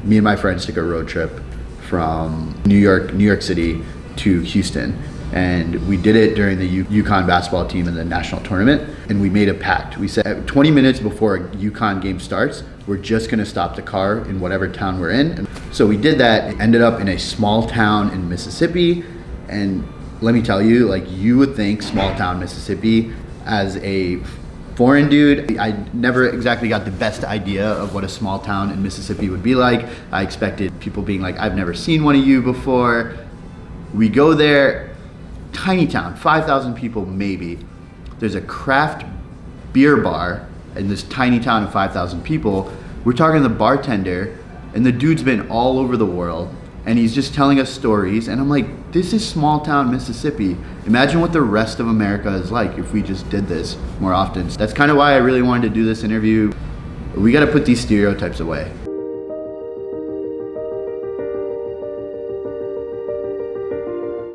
me and my friends took a road trip from New York City to Houston. And we did it during the UConn basketball team in the national tournament. And we made a pact. We said 20 minutes before a UConn game starts, we're just gonna stop the car in whatever town we're in. And so we did that. It ended up in a small town in Mississippi. And let me tell you, like, you would think small town Mississippi as a foreign dude, I never exactly got the best idea of what a small town in Mississippi would be like. I expected people being like, I've never seen one of you before. We go there, tiny town, 5,000 people maybe. There's a craft beer bar in this tiny town of 5,000 people. We're talking to the bartender, and the dude's been all over the world, and he's just telling us stories, and I'm like, this is small town Mississippi. Imagine what the rest of America is like if we just did this more often. That's kind of why I really wanted to do this interview. We gotta put these stereotypes away.